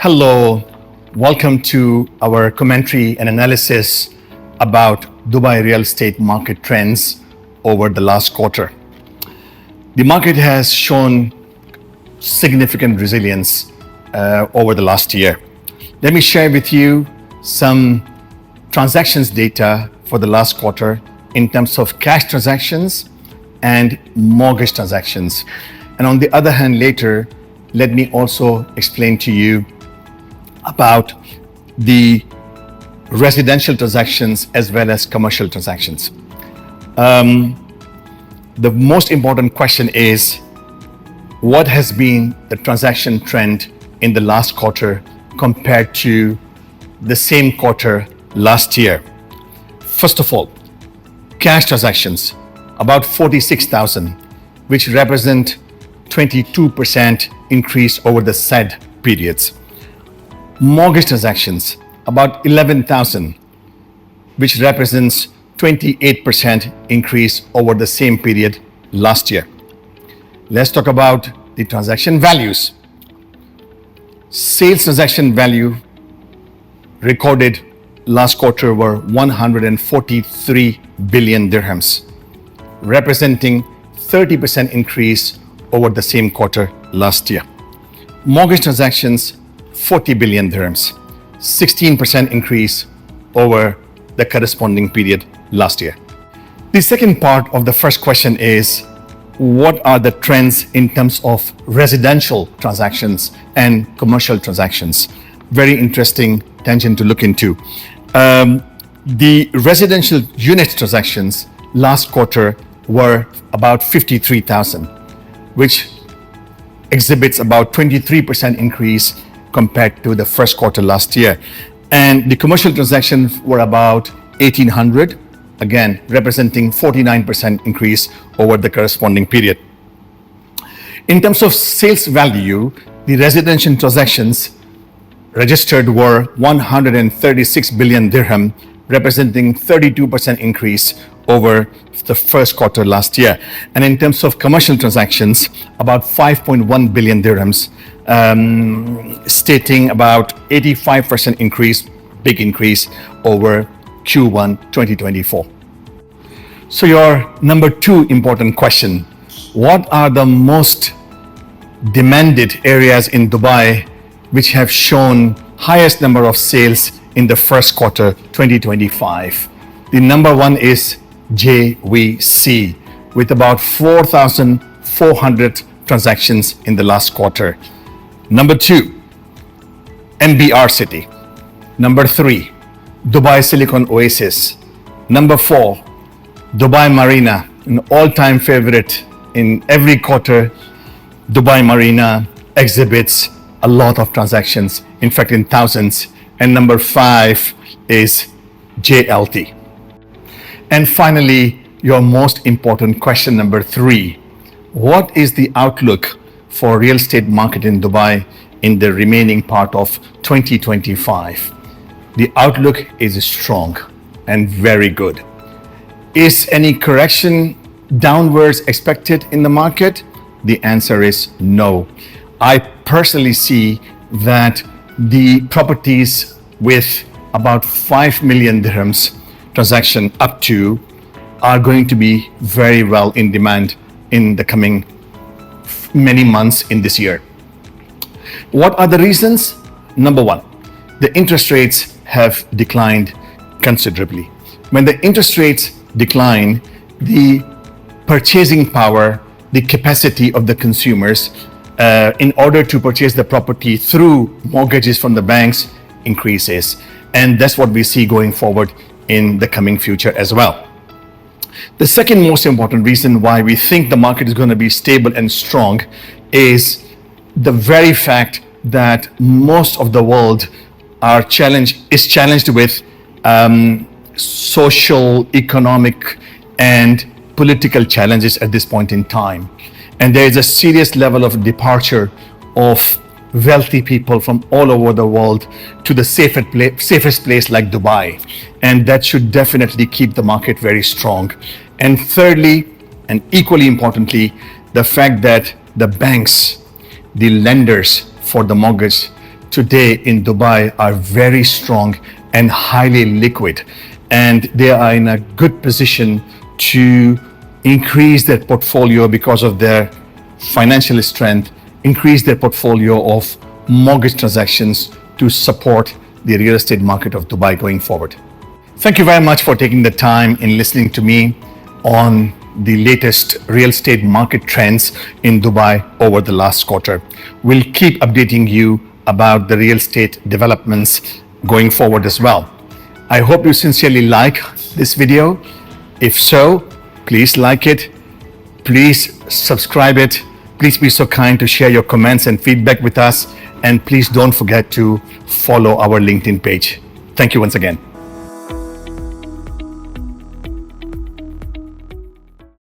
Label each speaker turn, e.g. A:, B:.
A: Hello, welcome to our commentary and analysis about Dubai real estate market trends over the last quarter. The market has shown significant resilience over the last year. Let me share with you some transactions data for the last quarter in terms of cash transactions and mortgage transactions. And on the other hand, later, let me also explain to you about the residential transactions as well as commercial transactions. The most important question is, what has been the transaction trend in the last quarter compared to the same quarter last year? First of all, cash transactions, about 46,000, which represent 22% increase over the said periods. Mortgage transactions, about 11,000, which represents 28% increase over the same period last year. Let's talk about the transaction values. Sales transaction value recorded last quarter were 143 billion dirhams, representing 30% increase over the same quarter last year. Mortgage transactions, 40 billion dirhams, 16% increase over the corresponding period last year. The second part of the first question is, what are the trends in terms of residential transactions and commercial transactions? Very interesting tangent to look into. The residential unit transactions last quarter were about 53,000, which exhibits about 23% increase compared to the first quarter last year. And the commercial transactions were about 1,800, again, representing 49% increase over the corresponding period. In terms of sales value, the residential transactions registered were 136 billion dirham, representing 32% increase over the first quarter last year. And in terms of commercial transactions, about 5.1 billion dirhams, stating about 85% increase, big increase over Q1 2024. So your number two important question, what are the most demanded areas in Dubai which have shown highest number of sales in the first quarter 2025? The number one is JVC, with about 4,400 transactions in the last quarter. Number two, MBR City. Number three, Dubai Silicon Oasis. Number four, Dubai Marina, an all-time favorite in every quarter. Dubai Marina exhibits a lot of transactions, in fact in thousands. And number five is JLT. And finally, your most important question, number three, what is the outlook for real estate market in Dubai in the remaining part of 2025? The outlook is strong and very good. Is any correction downwards expected in the market? The answer is no. I personally see that the properties with about 5 million dirhams transaction up to are going to be very well in demand in the coming many months in this year. What are the reasons? Number one, the interest rates have declined considerably. When the interest rates decline, the purchasing power, the capacity of the consumers in order to purchase the property through mortgages from the banks increases. And that's what we see going forward in the coming future as well. The second most important reason why we think the market is going to be stable and strong is the very fact that most of the world is challenged with social, economic, and political challenges at this point in time. And there is a serious level of departure of wealthy people from all over the world to the safest place like Dubai. And that should definitely keep the market very strong. And thirdly, and equally importantly, the fact that the banks, the lenders for the mortgage, today in Dubai are very strong and highly liquid, and they are in a good position to increase their portfolio because of their financial strength, increase their portfolio of mortgage transactions to support the real estate market of Dubai going forward. Thank you very much for taking the time in listening to me on the latest real estate market trends in Dubai over the last quarter. We'll keep updating you about the real estate developments going forward as well. I hope you sincerely like this video. If so, please like it, please subscribe it, please be so kind to share your comments and feedback with us, and please don't forget to follow our LinkedIn page. Thank you once again.